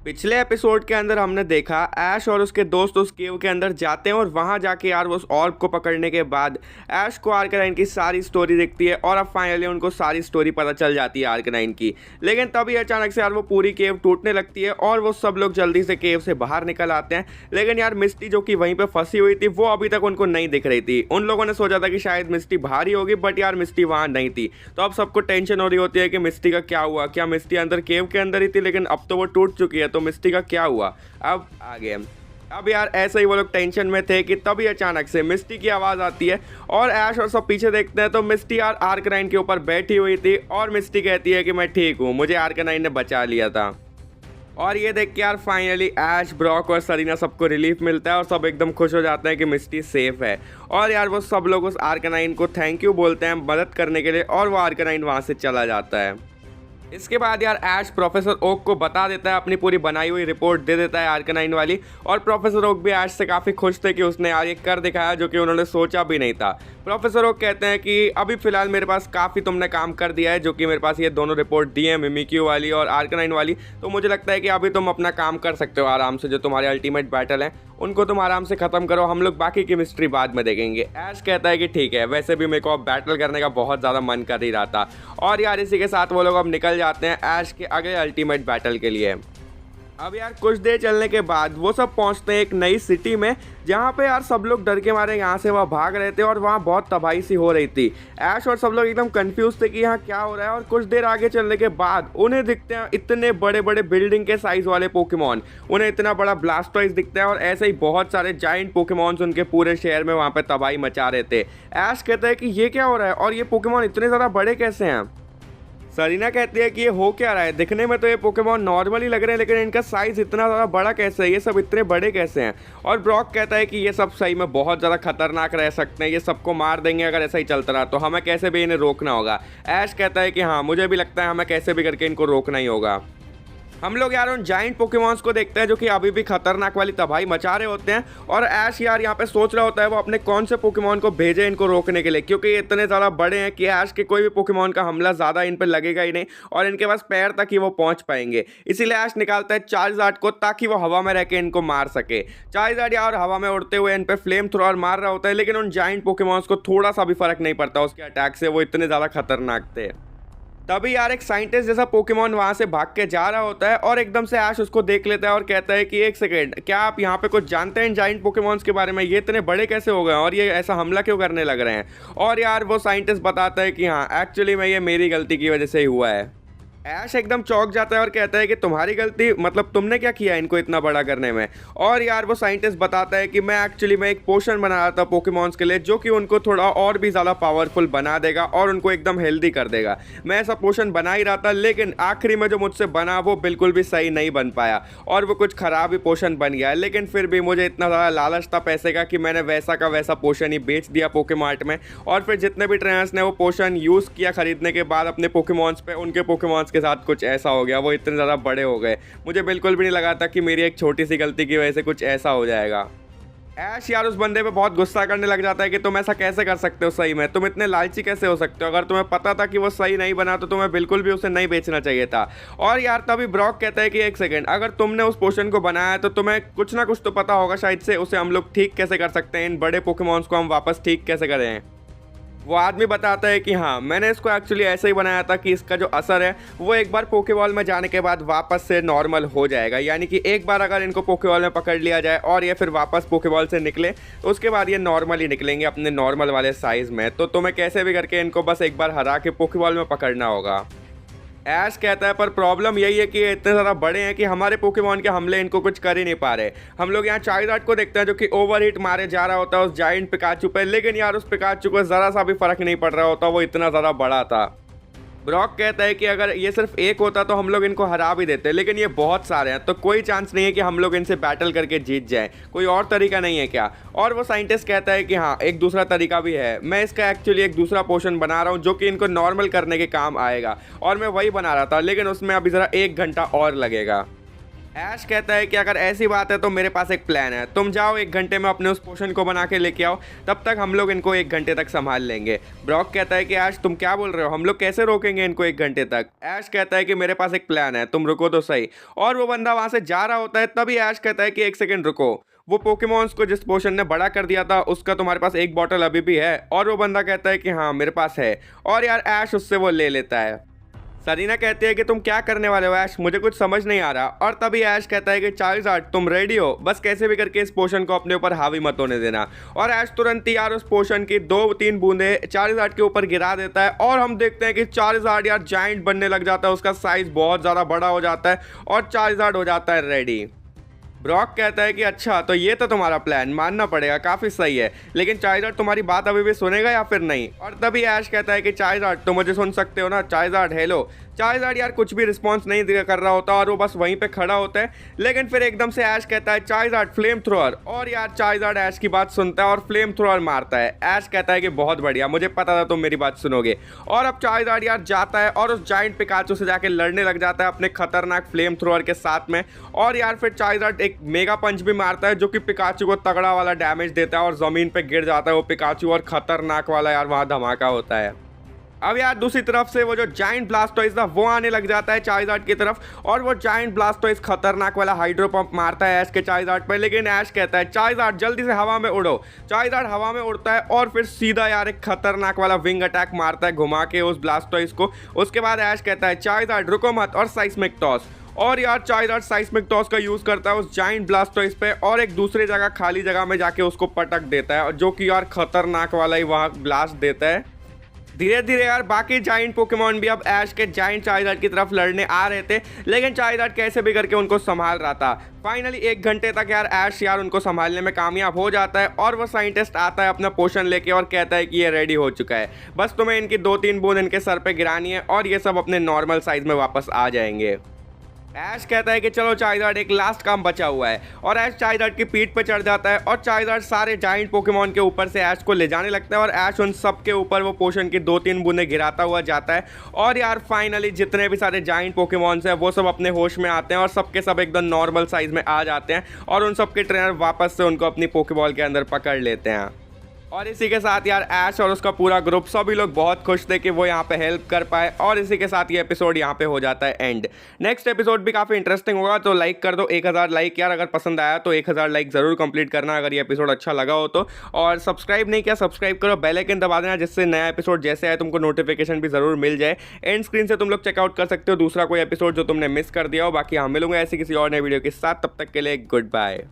पिछले एपिसोड के अंदर हमने देखा ऐश और उसके दोस्त उस केव के अंदर जाते हैं और वहां जाके यार वो उस ऑर्ब को पकड़ने के बाद ऐश को आर्कनाइन की सारी स्टोरी दिखती है और अब फाइनली उनको सारी स्टोरी पता चल जाती है आर्कनाइन की। लेकिन तभी अचानक से यार वो पूरी केव टूटने लगती है और वो सब लोग जल्दी से केव से बाहर निकल आते हैं। लेकिन यार मिस्टी जो कि वहीं पर फंसी हुई थी वो अभी तक उनको नहीं दिख रही थी। उन लोगों ने सोचा था कि शायद मिस्टी बाहर ही होगी, बट यार मिस्टी वहां नहीं थी। तो अब सबको टेंशन हो रही होती है कि मिस्टी का क्या हुआ, क्या मिस्टी अंदर केव के अंदर ही थी, लेकिन अब तो वो टूट चुकी है, तो मिस्टी का क्या हुआ अब आगे। अब यार ऐसे ही वो लोग टेंशन में थे कि तभी अचानक से मिस्टी की आवाज़ आती है और ऐश और सब पीछे देखते हैं तो मिस्टी यार आर्कनाइन के ऊपर बैठी हुई थी और मिस्टी कहती है कि मैं ठीक हूँ, मुझे आर्कनाइन ने बचा लिया था। और ये देख के यार फाइनली ऐश, ब्रॉक और सरीना सबको रिलीफ मिलता है और सब एकदम खुश हो जाते हैं कि मिस्टी सेफ है। और यार वो सब लोग उस आर्कनाइन को थैंक यू बोलते हैं मदद करने के लिए और वो आर्कनाइन वहाँ से चला जाता है। इसके बाद यार ऐश प्रोफेसर ओक को बता देता है, अपनी पूरी बनाई हुई रिपोर्ट दे देता है आर्कनाइन वाली। और प्रोफेसर ओक भी ऐश से काफ़ी खुश थे कि उसने यार ये कर दिखाया जो कि उन्होंने सोचा भी नहीं था। प्रोफेसर ओक कहते हैं कि अभी फ़िलहाल मेरे पास काफ़ी तुमने काम कर दिया है, जो कि मेरे पास ये दोनों रिपोर्ट दी है, मिमिक्यू वाली और आर्कनाइन वाली। तो मुझे लगता है कि अभी तुम अपना काम कर सकते हो आराम से। जो तुम्हारे अल्टीमेट बैटल हैं उनको तुम आराम से ख़त्म करो, हम लोग बाकी की मिस्ट्री बाद में देखेंगे। ऐश कहता है कि ठीक है, वैसे भी मेरे को अब बैटल करने का बहुत ज़्यादा मन कर ही रहा था। और यार इसी के साथ वो लोग अब निकल जाते हैं ऐश के अगले अल्टीमेट बैटल के लिए। अब यार कुछ देर चलने के बाद वो सब पहुंचते हैं एक नई सिटी में, जहां पे यार सब लोग डर के मारे यहाँ से वहाँ भाग रहे थे और वहाँ बहुत तबाही सी हो रही थी। ऐश और सब लोग एकदम कंफ्यूज थे कि यहाँ क्या हो रहा है। और कुछ देर आगे चलने के बाद उन्हें दिखते हैं इतने बड़े बड़े बिल्डिंग के साइज वाले पोकेमॉन, उन्हें इतना बड़ा ब्लास्टॉइस दिखता है और ऐसे ही बहुत सारे जाइंट पोकेमॉन्स उनके पूरे शहर में वहाँ पे तबाही मचा रहे थे। ऐश कहता है कि ये क्या हो रहा है और ये पोकेमॉन इतने ज़्यादा बड़े कैसे हैं। सरीना कहती है कि ये हो क्या रहा है, दिखने में तो ये पोकेमॉन नॉर्मली लग रहे हैं, लेकिन इनका साइज़ इतना ज़्यादा बड़ा कैसे है, ये सब इतने बड़े कैसे हैं। और ब्रॉक कहता है कि ये सब सही में बहुत ज़्यादा खतरनाक रह सकते हैं, ये सबको मार देंगे अगर ऐसा ही चलता रहा, तो हमें कैसे भी इन्हें रोकना होगा। ऐश कहता है कि हाँ, मुझे भी लगता है हमें कैसे भी करके इनको रोकना ही होगा। हम लोग यार उन जाइंट पोकेमॉन्स को देखते हैं जो कि अभी भी खतरनाक वाली तबाही मचा रहे होते हैं। और ऐश यार यहाँ पे सोच रहा होता है वो अपने कौन से पोकेमॉन को भेजे इनको रोकने के लिए, क्योंकि ये इतने ज़्यादा बड़े हैं कि ऐश के कोई भी पोकेमॉन का हमला ज़्यादा इन पर लगेगा ही नहीं और इनके पास पैर तक ही वो पहुँच पाएंगे। इसीलिए ऐश निकालता है चार्जर्ड को ताकि वो हवा में रह के इनको मार सके। चार्जर्ड यार हवा में उड़ते हुए इन पर फ्लेम थ्रोअर मार रहा होता है, लेकिन उन जाइंट पोकेमॉन्स को थोड़ा सा भी फर्क नहीं पड़ता उसके अटैक से, वो इतने ज़्यादा खतरनाक थे। तभी यार एक साइंटिस्ट जैसा पोकेमॉन वहां से भाग के जा रहा होता है और एकदम से ऐश उसको देख लेता है और कहता है कि एक सेकेंड, क्या आप यहाँ पे कुछ जानते हैं इन जाइंट पोकेमॉन्स के बारे में, ये इतने बड़े कैसे हो गए और ये ऐसा हमला क्यों करने लग रहे हैं। और यार वो साइंटिस्ट बताता है कि हाँ, एक्चुअली में ये मेरी गलती की वजह से ही हुआ है। ऐश एकदम चौंक जाता है और कहता है कि तुम्हारी गलती, मतलब तुमने क्या किया इनको इतना बड़ा करने में। और यार वो साइंटिस्ट बताता है कि मैं एक्चुअली में एक पोशन बना रहा था पोकेमॉन्स के लिए, जो कि उनको थोड़ा और भी ज़्यादा पावरफुल बना देगा और उनको एकदम हेल्दी कर देगा। मैं ऐसा पोशन बना ही रहा था, लेकिन आखिरी में जो मुझसे बना वो बिल्कुल भी सही नहीं बन पाया और वो कुछ ख़राब ही पोशन बन गया। लेकिन फिर भी मुझे इतना ज़्यादा लालच था पैसे का कि मैंने वैसा का वैसा पोशन ही बेच दिया पोकेमार्ट में। और फिर जितने भी ट्रेनर्स ने वो पोशन यूज़ किया खरीदने के बाद अपने पोकेमॉन्स पे, उनके पोकेमॉन्स के साथ कुछ ऐसा हो गया, वो इतने ज़्यादा बड़े हो गए। मुझे बिल्कुल भी नहीं लगा था कि मेरी एक छोटी सी गलती की वजह से कुछ ऐसा हो जाएगा। ऐश यार उस बंदे पे बहुत गुस्सा करने लग जाता है कि तुम ऐसा कैसे कर सकते हो, सही में तुम इतने लालची कैसे हो सकते हो, अगर तुम्हें पता था कि वो सही नहीं बना तो तुम्हें बिल्कुल भी उसे नहीं बेचना चाहिए था। और यार तभी ब्रॉक कहता है कि एक सेकंड, अगर तुमने उस पोशन को बनाया है तो तुम्हें कुछ ना कुछ तो पता होगा शायद से, उसे हम लोग ठीक कैसे कर सकते हैं, इन बड़े पोकेमॉन्स को हम वापस ठीक कैसे करें। वो आदमी बताता है कि हाँ, मैंने इसको एक्चुअली ऐसे ही बनाया था कि इसका जो असर है वो एक बार पोकेबॉल में जाने के बाद वापस से नॉर्मल हो जाएगा। यानी कि एक बार अगर इनको पोकेबॉल में पकड़ लिया जाए और ये फिर वापस पोकेबॉल से निकले तो उसके बाद ये नॉर्मल ही निकलेंगे अपने नॉर्मल वाले साइज़ में। तो तुम्हें कैसे भी करके इनको बस एक बार हरा के पोकेबॉल में पकड़ना होगा। ऐश कहता है पर प्रॉब्लम यही है कि ये इतने ज़्यादा बड़े हैं कि हमारे पोकेमॉन के हमले इनको कुछ कर ही नहीं पा रहे। हम लोग यहाँ चार्जर्ड को देखते हैं जो कि ओवरहीट मारे जा रहा होता है उस जाइंट पिकाचू पे, लेकिन यार उस पिकाचू को ज़रा सा भी फर्क नहीं पड़ रहा होता, वो इतना ज़्यादा बड़ा था। ब्रॉक कहता है कि अगर ये सिर्फ एक होता तो हम लोग इनको हरा भी देते, लेकिन ये बहुत सारे हैं तो कोई चांस नहीं है कि हम लोग इनसे बैटल करके जीत जाएं। कोई और तरीका नहीं है क्या। और वो साइंटिस्ट कहता है कि हाँ, एक दूसरा तरीका भी है। मैं इसका एक्चुअली एक दूसरा पोशन बना रहा हूँ जो कि इनको नॉर्मल करने के काम आएगा, और मैं वही बना रहा था, लेकिन उसमें अभी ज़रा 1 घंटा और लगेगा। ऐश कहता है कि अगर ऐसी बात है तो मेरे पास एक प्लान है, तुम जाओ 1 घंटे में अपने उस पोशन को बना के लेके आओ, तब तक हम लोग इनको 1 घंटे तक संभाल लेंगे। ब्रॉक कहता है कि ऐश तुम क्या बोल रहे हो, हम लोग कैसे रोकेंगे इनको 1 घंटे तक। ऐश कहता है कि मेरे पास एक प्लान है, तुम रुको तो सही। और वो बंदा वहां से जा रहा होता है, तभी ऐश कहता है कि 1 सेकंड रुको, वो पोकेमॉन्स को जिस पोशन ने बड़ा कर दिया था उसका तुम्हारे पास एक बॉटल अभी भी है। और वो बंदा कहता है कि हाँ मेरे पास है, और यार ऐश उससे वो ले लेता है। सरीना कहती है कि तुम क्या करने वाले हो ऐश, मुझे कुछ समझ नहीं आ रहा। और तभी ऐश कहता है कि चार्जर्ड तुम रेडी हो, बस कैसे भी करके इस पोशन को अपने ऊपर हावी मत होने देना। और ऐश तुरंत ही यार उस पोशन की 2-3 बूंदे चार्जर्ड के ऊपर गिरा देता है, और हम देखते हैं कि चार्जर्ड यार जाइंट बनने लग जाता है, उसका साइज बहुत ज़्यादा बड़ा हो जाता है और चार्जर्ड हो जाता है रेडी। ब्रॉक कहता है कि अच्छा तो ये तो तुम्हारा प्लान मानना पड़ेगा, काफ़ी सही है, लेकिन चार्जर्ड तुम्हारी बात अभी भी सुनेगा या फिर नहीं। और तभी ऐश कहता है कि चार्जर्ड तुम मुझे सुन सकते हो ना, चार्जर्ड हेलो। चार्जर्ड यार कुछ भी रिस्पॉन्स नहीं कर रहा होता और वो बस वहीं पे खड़ा होता है, लेकिन फिर एकदम से ऐश कहता है चार्जर्ड फ्लेम थ्रोअर, और यार चार्जर्ड ऐश की बात सुनता है और फ्लेम थ्रोअर मारता है। ऐश कहता है कि बहुत बढ़िया, मुझे पता था तुम मेरी बात सुनोगे। और अब चार्जर्ड यार जाता है और उस जाइंट पिकाचू से जाके लड़ने लग जाता है अपने खतरनाक फ्लेम थ्रोअर के साथ में। और यार फिर चार्जर्ड एक मेगा पंच भी मारता है जो कि पिकाचू को तगड़ा वाला डैमेज देता है और ज़मीन पे गिर जाता है वो पिकाचू, और खतरनाक वाला यार वहाँ धमाका होता है। अब यार दूसरी तरफ से वो जो जाइंट ब्लास्टोइस था वो आने लग जाता है चार्जर्ड की तरफ, और वो जाइंट ब्लास्टोइस खतरनाक वाला हाइड्रो पंप मारता है ऐश के चार्जर्ड पर। लेकिन ऐश कहता है चार्जर्ड जल्दी से हवा में उड़ो। चार्जर्ड हवा में उड़ता है और फिर सीधा यार एक खतरनाक वाला विंग अटैक मारता है घुमा के उस ब्लास्टोइस को। उसके बाद ऐश कहता है चार्जर्ड रुको मत, और साइस्मिक टॉस। और यार चार्जर्ड साइस्मिक टॉस का यूज़ करता है उस जाइंट ब्लास्टोइस पे, और एक दूसरी जगह खाली जगह में जाके उसको पटक देता है, जो कि यार खतरनाक वाला ही वहाँ ब्लास्ट देता है। धीरे धीरे यार बाकी जाइंट पोकेमॉन भी अब ऐश के जाइंट चार्जर्ड की तरफ लड़ने आ रहे थे, लेकिन चार्जर्ड कैसे भी करके उनको संभाल रहा था। फाइनली 1 घंटे तक यार ऐश यार उनको संभालने में कामयाब हो जाता है, और वो साइंटिस्ट आता है अपना पोशन लेके और कहता है कि ये रेडी हो चुका है, बस तुम्हें इनकी 2-3 बूंद इनके सर पे गिरानी है और ये सब अपने नॉर्मल साइज में वापस आ जाएंगे। ऐश कहता है कि चलो चार्जर्ड एक लास्ट काम बचा हुआ है, और ऐश चार्जर्ड की पीठ पर चढ़ जाता है और चार्जर्ड सारे जाइंट पोकेमॉन के ऊपर से ऐश को ले जाने लगता है, और ऐश उन सब के ऊपर वो पोशन की 2-3 बूंदें गिराता हुआ जाता है। और यार फाइनली जितने भी सारे जाइंट पोकेमॉन्स हैं वो सब अपने होश में आते हैं और सबके सब एकदम नॉर्मल साइज में आ जाते हैं, और उन सब के ट्रेनर वापस से उनको अपनी पोकेबॉल के अंदर पकड़ लेते हैं। और इसी के साथ यार ऐश और उसका पूरा ग्रुप सभी लोग बहुत खुश थे कि वो यहाँ पे हेल्प कर पाए, और इसी के साथ ये एपिसोड यहाँ पे हो जाता है एंड। नेक्स्ट एपिसोड भी काफ़ी इंटरेस्टिंग होगा, तो लाइक कर दो 1000 लाइक यार, अगर पसंद आया तो 1000 लाइक ज़रूर कंप्लीट करना अगर ये एपिसोड अच्छा लगा हो तो। और सब्सक्राइब नहीं किया सब्सक्राइब करो, बेल आइकन दबा देना जिससे नया एपिसोड जैसे आए तुमको नोटिफिकेशन भी ज़रूर मिल जाए। एंड स्क्रीन से तुम लोग चेकआउट कर सकते हो दूसरा कोई एपिसोड जो तुमने मिस कर दिया हो। बाकी हम मिलूंगा ऐसी किसी और नए वीडियो के साथ, तब तक के लिए गुड बाय।